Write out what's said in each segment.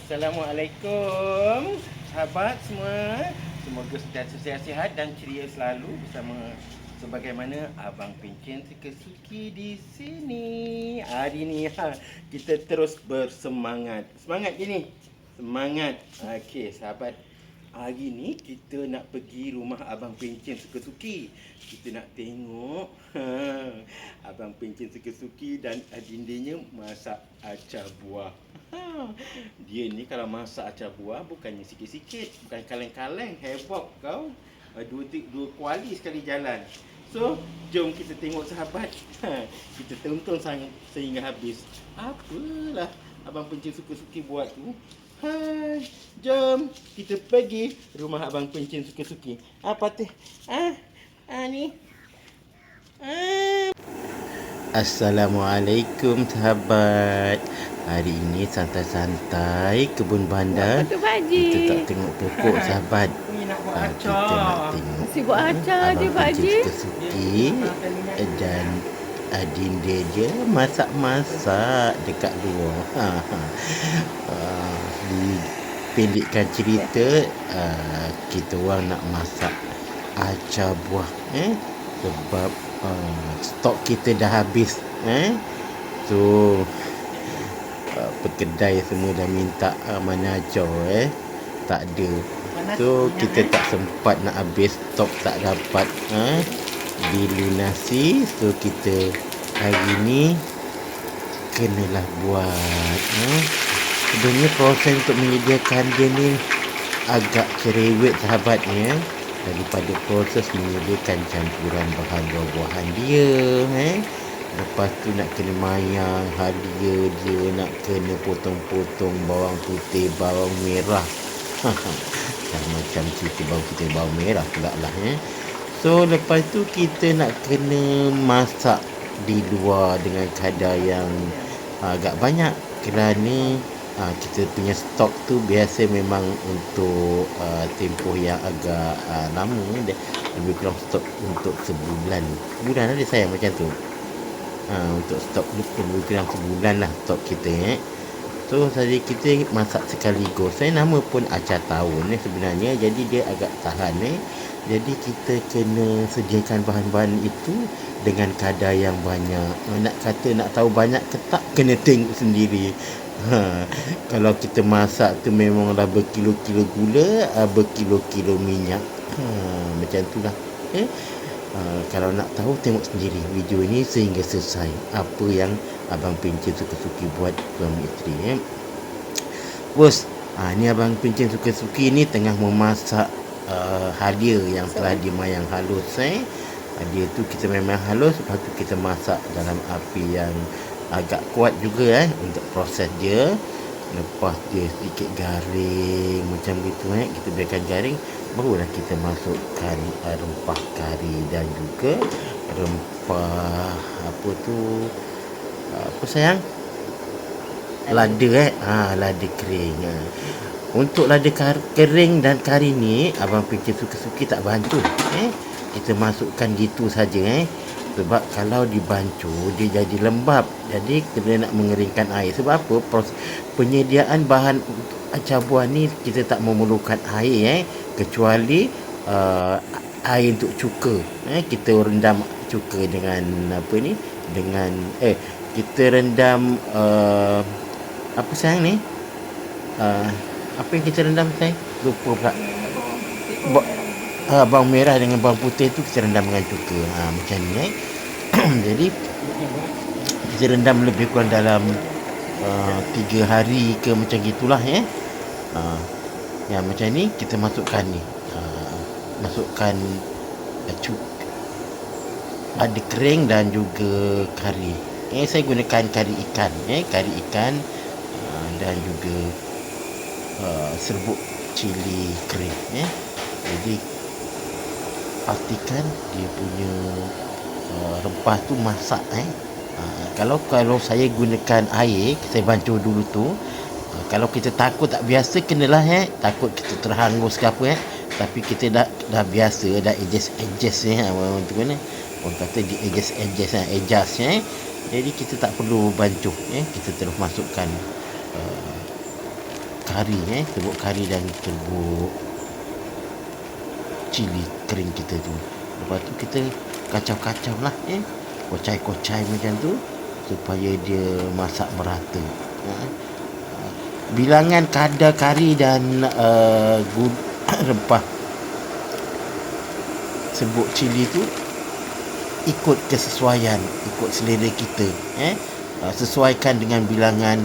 Assalamualaikum sahabat semua. Semoga sentiasa sihat dan ceria selalu bersama sebagaimana Abang Pencen Suka-Suki di sini. Hari ni kita terus bersemangat. Semangat gini. Semangat. Okey sahabat. Hari ni kita nak pergi rumah Abang Pencen Suka-Suki. Kita nak tengok Abang Pencen Suka-Suki dan adindanya masak acar buah. Dia ni kalau masak acar buah bukannya sikit-sikit, bukan kaleng-kaleng, heboh kau. Dua kuali sekali jalan. So, jom kita tengok sahabat. Kita tonton sehingga habis. Apalah Abang Pencen Suka-Suki buat tu. Hai, jom kita pergi rumah Abang Pencen Suka-Suki. Apa tu? Ni. Assalamualaikum sahabat. Hari ini santai-santai kebun bandar. Kita tak tengok pokok sahabat. Kita nak tengok si buat acar Abang dia Pencen Suka-Suki dan adinda dia masak-masak dekat luar. Pendekkan cerita, kita orang nak masak acar buah sebab stok kita dah habis. So pekedai semua dah minta mana acar tak ada. So kita tak sempat nak habis, stok tak dapat dilunasi. So kita hari ni kenalah buat. Sebenarnya proses untuk menyediakan dia ni agak cerewet sahabatnya, daripada proses menyediakan campuran bahan buah-buahan dia. Lepas tu nak kena mayang halia dia, nak kena potong-potong bawang putih, bawang merah. Macam cerita bawang putih, bawang merah pula lah. So lepas tu kita nak kena masak di luar dengan kadar yang agak banyak, kerana kita punya stok tu biasa memang untuk tempoh yang agak lama. Lebih kurang stok untuk sebulan. Sebulan ada saya macam tu. Untuk stok lebih kurang sebulan lah stok kita. So saja kita masak sekaligus. Saya nama pun acar tahun sebenarnya. Jadi dia agak tahan. Jadi kita kena sediakan bahan-bahan itu dengan kadar yang banyak. Nak kata nak tahu banyak ke tak, kena tengok sendiri. Kalau kita masak tu memanglah berkilo-kilo gula, berkilo-kilo minyak. Macam tu lah. Kalau nak tahu, tengok sendiri video ini sehingga selesai. Apa yang Abang Pencen Suka-Suki buat suami isteri. Bos, ni Abang Pencen Suka-Suki ni tengah memasak halia yang telah dimayang halus. Halia tu kita memang halus, lepas tu kita masak dalam api yang agak kuat juga untuk proses dia. Lepas dia sedikit garing macam gitu, kita biarkan garing, barulah kita masukkan rempah kari dan juga rempah apa tu, apa sayang, lada lada kering. Untuk lada kering dan kari ni Abang Pencen Suka-Suki tak bantu. Kita masukkan gitu saja. Sebab kalau dibancuh dia jadi lembab. Jadi kita nak mengeringkan air. Sebab apa? Penyediaan bahan acar buah ni kita tak memerlukan air kecuali air untuk cuka. Kita rendam cuka dengan apa ni? Dengan kita rendam apa sayang ni? Apa yang kita rendam sayang? Lupa pula. Bawang merah dengan bawang putih tu kita rendam dengan cuka. Macam ni. Jadi kita rendam lebih kurang dalam 3 hari ke macam gitulah. Macam ni kita masukkan ni. Masukkan lada kering dan juga kari. Saya gunakan kari ikan. Kari ikan dan juga serbuk cili kering. Jadi pastikan dia punya rempah tu masak. Kalau saya gunakan air, saya bancuh dulu tu. Kalau kita takut tak biasa, kenalah takut kita terhangus ke apa. Tapi kita dah biasa, dah adjust orang tu kan. Orang kata di adjust. Jadi kita tak perlu bancuh. Kita terus masukkan kari, serbuk kari dan serbuk cili kering kita tu. Lepas tu kita kacau-kacau lah, kocai-kocai macam tu supaya dia masak merata. Bilangan kadar kari dan rempah serbuk cili tu ikut kesesuaian, ikut selera kita, sesuaikan dengan bilangan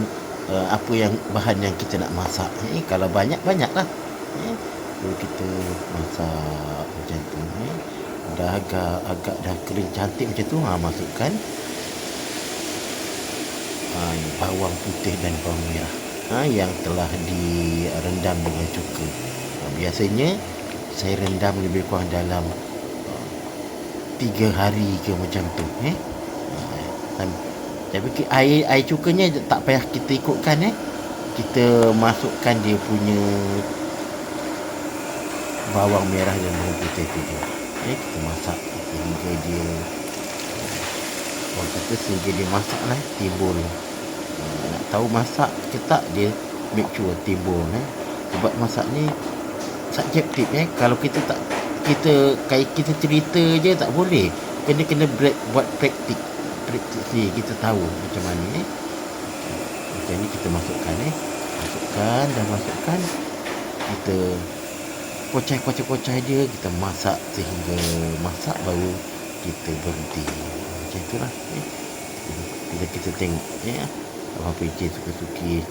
apa yang bahan yang kita nak masak. Kalau banyak banyaklah, lalu kita masak macam tu. Dah agak dah kering cantik macam tu, masukkan bawang putih dan bawang merah yang telah direndam dengan cuka. Biasanya saya rendam lebih kurang dalam 3 hari ke macam tu. Tapi air cukanya tak payah kita ikutkan. Kita masukkan dia punya bawang merah dan bawang putih tu je. Kita masak sehingga dia sehingga dia masak lah, timbul. Nak tahu masak ke tak, dia make sure timbul. Sebab masak ni subjektif. Kalau kita tak, kita cerita je tak boleh. Kena buat praktik ni, kita tahu macam mana. Macam ni kita masukkan, masukkan, kita kocai dia, kita masak sehingga masak, baru kita berhenti. Macam itulah. Bila kita tengok apa je suka-suki,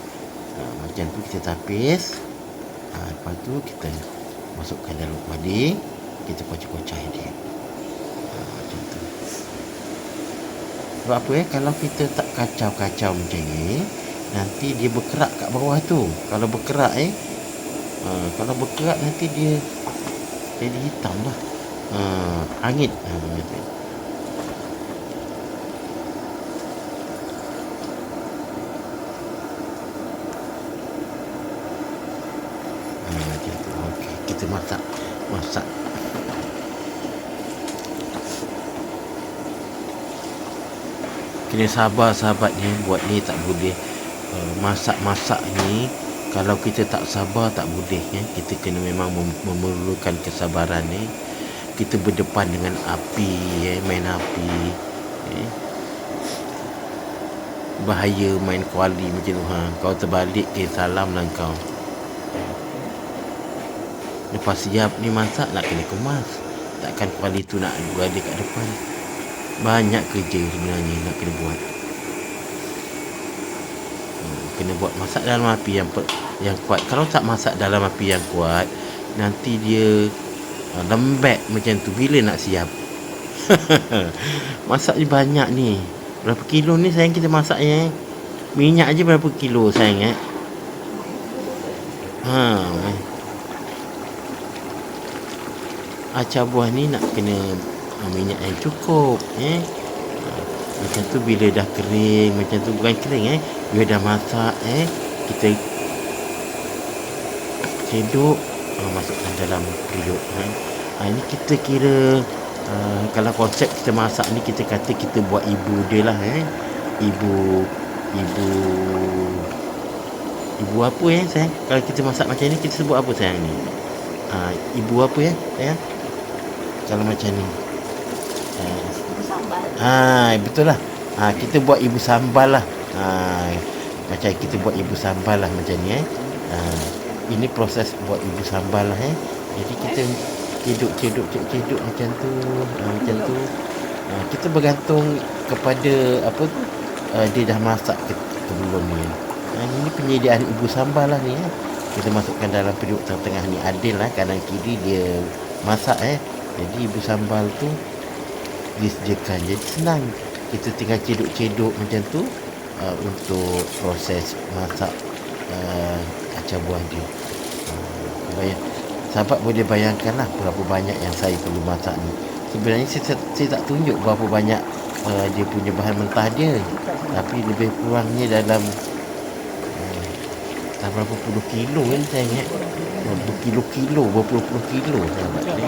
macam tu kita tapis. Lepas tu kita masukkan dalam kuali, kita kocai-kocai dia. Macam tu. Sebab apa kalau kita tak kacau-kacau macam ni, nanti dia berkerak kat bawah tu. Kalau berkerak nanti dia jadi hitam lah. Angin. Macam tu. Okey, kita masak. Kena sabar sahabat ni, buat ni tak boleh. Masak ni kalau kita tak sabar tak boleh. Kita kena memang memerlukan kesabaran. Kita berdepan dengan api, main api. Bahaya main kuali macam tu. Kau terbalik salam lah kau. Lepas siap ni masak, nak kena kemas. Takkan kuali tu nak berada kat depan. Banyak kerja sebenarnya nak kena buat. Kena buat masak dalam api yang kuat. Kalau tak masak dalam api yang kuat, nanti dia lembek macam tu. Bila nak siap? Masak ni banyak ni. Berapa kilo ni sayang kita masaknya? Minyak aja berapa kilo sayang? Acar buah ni nak kena minyak yang cukup. Macam tu bila dah kering, macam tu bukan kering, bila dah masak, kita cedok, masukkan dalam periuk. Ini kita kira, kalau konsep kita masak ni, kita kata kita buat ibu dia lah. Ibu apa sayang? Kalau kita masak macam ni, kita sebut apa sayang ni? Ibu apa sayang? Kalau macam ni, betul lah. Kita buat ibu sambal lah. Macam kita buat ibu sambal lah macam ni. Ini proses buat ibu sambal lah. Jadi kita cedok macam tu. Macam tu. Kita bergantung kepada apa tu, dia dah masak ke belum ni. Ini penyediaan ibu sambal lah ni. Kita masukkan dalam periuk tengah-tengah ni, adil lah, kanan kiri dia masak. Jadi ibu sambal tu disediakan. Jadi senang. Kita tinggal cedok macam tu untuk proses masak acar buah dia. Sahabat boleh bayangkan lah berapa banyak yang saya perlu masak ni. Sebenarnya saya tak tunjuk berapa banyak dia punya bahan mentah dia, tapi lebih kurangnya dalam berapa puluh kilo kan saya ingat. Berpuluh kilo sahabat ni.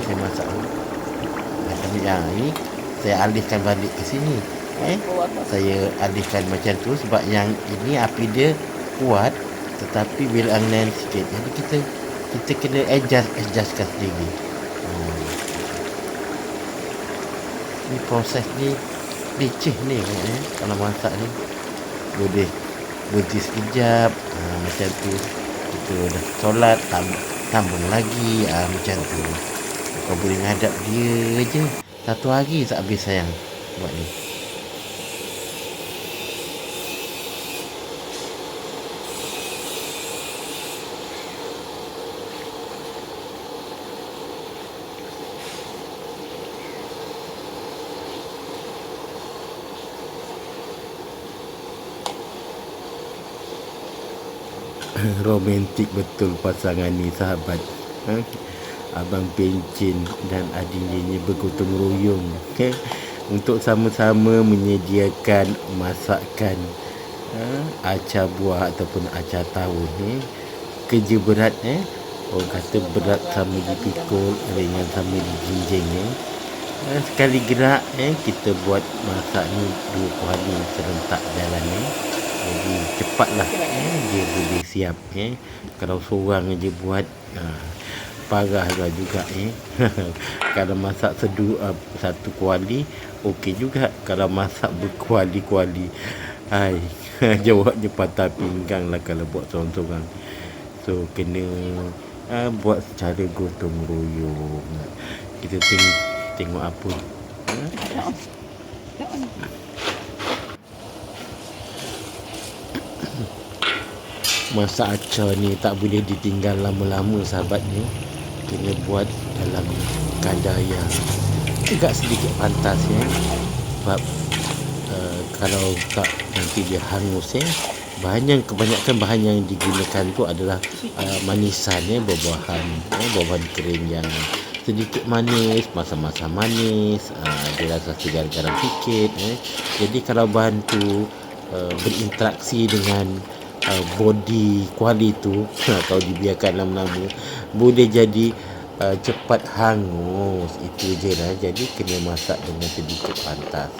Saya masak macam ni. Saya alihkan balik ke sini. Saya alihkan macam tu sebab yang ini api dia kuat. tetapi bila angin sikit, jadi kita kena adjustkan sendiri. Ni proses ni leceh ni kalau masak ni. Boleh berhenti sekejap, macam tu. Kita dah solat, sambung lagi, macam tu. Kau boleh ngadap dia je. Satu hari tak habis sayang buat ni. Romantik betul pasangan ni, sahabat. Abang Pencin dan adiknya bergotong royong untuk sama-sama menyediakan masakan acar buah ataupun acar tahun. Kerja berat, orang kata berat sama dipikul, ringan sama dijinjing. Sekali gerak, kita buat masak ni 2 kali serentak jalan. Jadi cepatlah dia boleh siap. Kalau seorang je buat, parahlah juga. Kalau masak satu kuali okey juga. Kalau masak berkuali-kuali, jawabnya patah pinggang lah kalau buat seorang-seorang. So kena buat secara gotong royong. Kita tengok apa masak acar ni tak boleh ditinggal lama-lama, sahabat ni. Kena buat dalam kadar yang agak sedikit pantas, sebab kalau tak nanti dia hangus. Kebanyakan bahan yang digunakan tu adalah manisan, buah-buahan kering yang sedikit manis, masa-masa manis, ada rasa segar garam sikit. Jadi kalau bahan tu berinteraksi dengan body kuali tu, kalau dibiarkan lama-lama boleh jadi cepat hangus. Itu je lah. Jadi kena masak dengan sedikit pantas.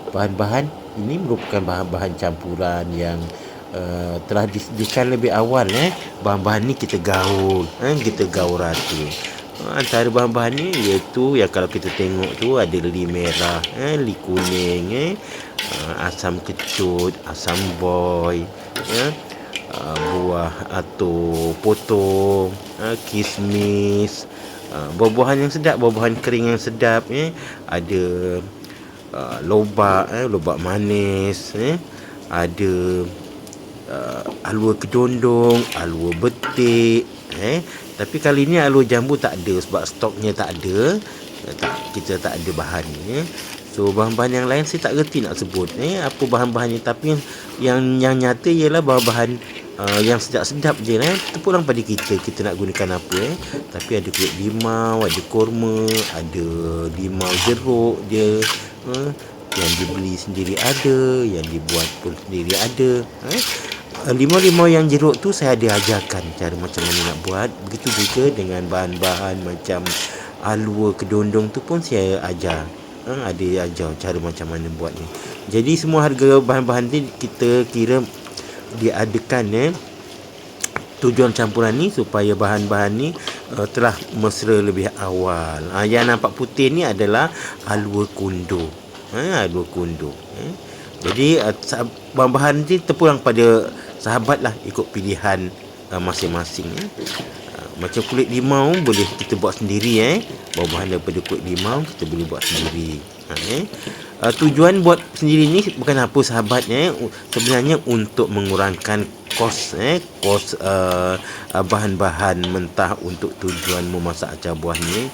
Bahan-bahan ini merupakan bahan-bahan campuran yang telah disediakan lebih awal. Bahan-bahan ni kita gaul rata. Antara bahan-bahan ni iaitu yang kalau kita tengok tu ada li merah, li kuning, asam kecut, asam boy, buah atau potong, kismis, buah-buahan yang sedap, buah-buahan kering yang sedap. Ada lobak manis, ada alua kedondong, alua betik. Tapi kali ni alua jambu tak ada sebab stoknya tak ada. Kita tak ada bahan ni. So bahan-bahan yang lain saya tak reti nak sebut apa bahan-bahan ni, tapi yang nyata ialah bahan-bahan yang sedap-sedap je. Terpulang pada kita nak gunakan apa. Tapi ada kulit limau, ada kurma, ada limau jeruk dia, yang dibeli sendiri ada, yang dibuat pun sendiri ada. Limau-limau yang jeruk tu saya ada ajarkan cara macam mana nak buat. Begitu juga dengan bahan-bahan macam alua kedondong tu pun saya ajar. Ada ajar cara macam mana buat ni. Jadi semua harga bahan-bahan ni kita kira diadakan tujuan campuran ni supaya bahan-bahan ni telah mesra lebih awal. Yang nampak putih ni adalah alua kundo. Alua kundo. Jadi bahan-bahan ni terpulang pada sahabat lah, ikut pilihan masing-masing. Macam kulit limau boleh kita buat sendiri. Bahan daripada kulit limau kita boleh buat sendiri. Tujuan buat sendiri ni bukan apa, sahabat. Sebenarnya untuk mengurangkan kos bahan-bahan mentah untuk tujuan memasak acar buah ni.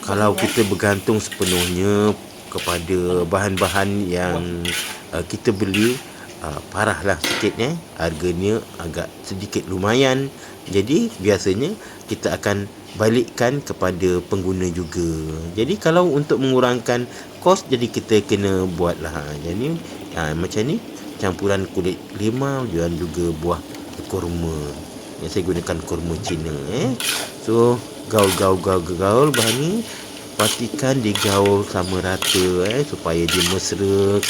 Kalau kita bergantung sepenuhnya kepada bahan-bahan yang kita beli, parahlah sikit. Harganya agak sedikit lumayan. Jadi biasanya kita akan balikkan kepada pengguna juga. Jadi kalau untuk mengurangkan kos, jadi kita kena buatlah. Jadi macam ni, campuran kulit limau dan juga buah kurma. Yang saya gunakan kurma Cina. So gaul bahan ni, pastikan digaul sama rata supaya dia mesra.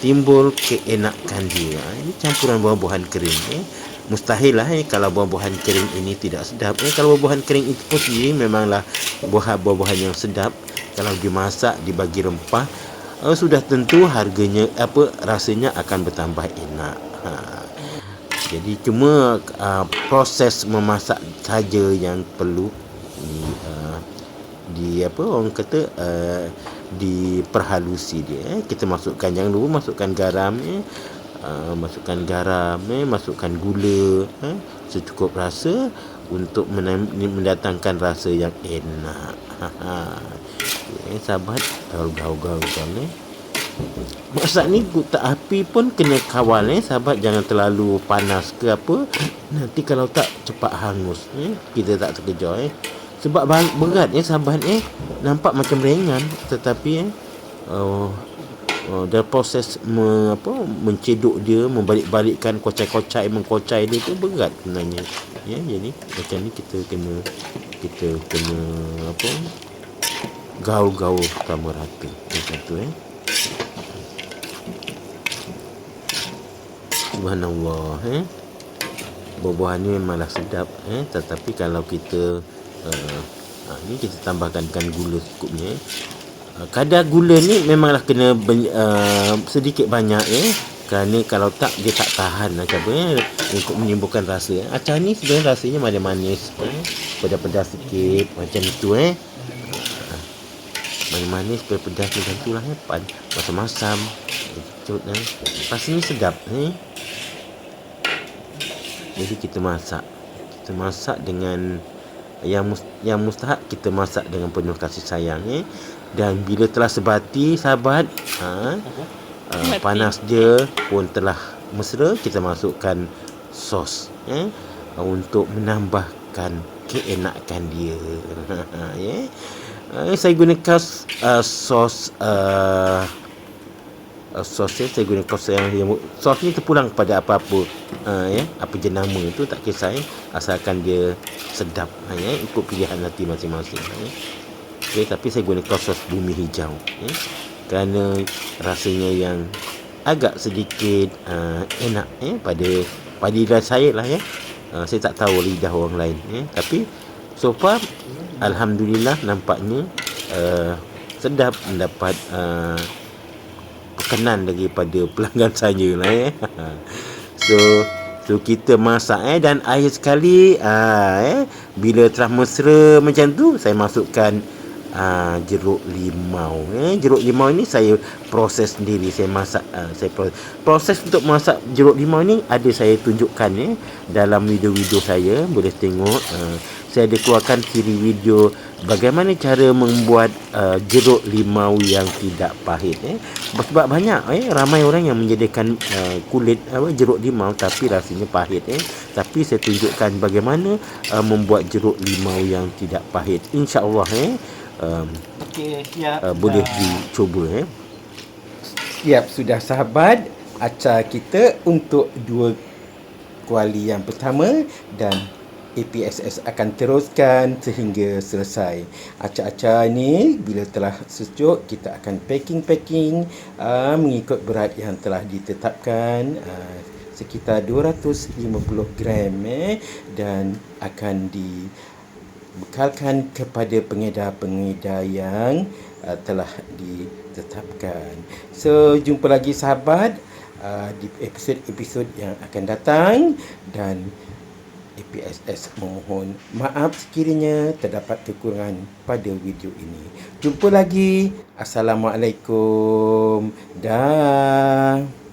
timbul keenakan dia. Ini campuran buah-buahan kering. Mustahil lah kalau buah-buahan kering ini tidak sedap. Kalau buah-buahan kering itu pun sendiri memanglah buah-buahan yang sedap. Kalau dimasak, dibagi rempah, sudah tentu harganya rasanya akan bertambah enak. Jadi cuma proses memasak saja yang perlu orang kata diperhalusi dia. Kita masukkan, jangan lupa masukkan garam, masukkan gula secukup rasa untuk mendatangkan rasa yang enak. Sahabat, gaul-gaul masak ni tak api pun kena kawal sahabat, jangan terlalu panas ke apa, nanti kalau tak cepat hangus kita tak terkejar sebab berat sahabat nampak macam ringan tetapi dalam proses menceduk dia, membalik-balikkan kocai-kocai, mengkocai dia tu berat sebenarnya jadi macam ni kita kena gaul-gaul sama rata macam tu Subhanallah buah-buahan ni memanglah sedap tetapi kalau kita ni kita tambahkan gula secukupnya kadar gula ni memanglah kena sedikit banyak kerana kalau tak dia tak tahan macam untuk menimbulkan rasa. Acar ni sebenarnya rasanya manis-manis pedas-pedas sikit macam itu manis-manis pedas macam tu lah masam-masam rasanya sedap jadi kita masak dengan yang mustahak kita masak dengan penuh kasih sayang dan bila telah sebati sahabat panas dia pun telah mesra, kita masukkan sos untuk menambahkan keenakan dia saya gunakan sos saya guna sos yang sos ni terpulang kepada apa-apa apa jenama tu tak kisah asalkan dia sedap ikut pilihan hati masing-masing tapi saya guna sos bumi hijau kerana rasanya yang agak sedikit enak pada lidah saya lah saya tak tahu lidah orang lain tapi so far alhamdulillah nampaknya sedap mendapat perkenan daripada pelanggan saya lah so kita masak dan akhir sekali bila telah mesra macam tu saya masukkan jeruk limau jeruk limau ni saya proses sendiri, saya masak proses untuk masak jeruk limau ni ada saya tunjukkan dalam video-video saya, boleh tengok saya ada keluarkan siri video bagaimana cara membuat jeruk limau yang tidak pahit sebab banyak ramai orang yang menjadikan kulit jeruk limau tapi rasanya pahit tapi saya tunjukkan bagaimana membuat jeruk limau yang tidak pahit, insya-Allah boleh dicuba siap sudah sahabat acar kita untuk 2 kuali yang pertama dan APSS akan teruskan sehingga selesai. Acar-acar ni bila telah sejuk kita akan packing mengikut berat yang telah ditetapkan sekitar 250 gram dan akan dibekalkan kepada pengedar-pengedar yang telah ditetapkan. So jumpa lagi sahabat di episod-episod yang akan datang dan APSS memohon maaf sekiranya terdapat kekurangan pada video ini. Jumpa lagi. Assalamualaikum. Dah.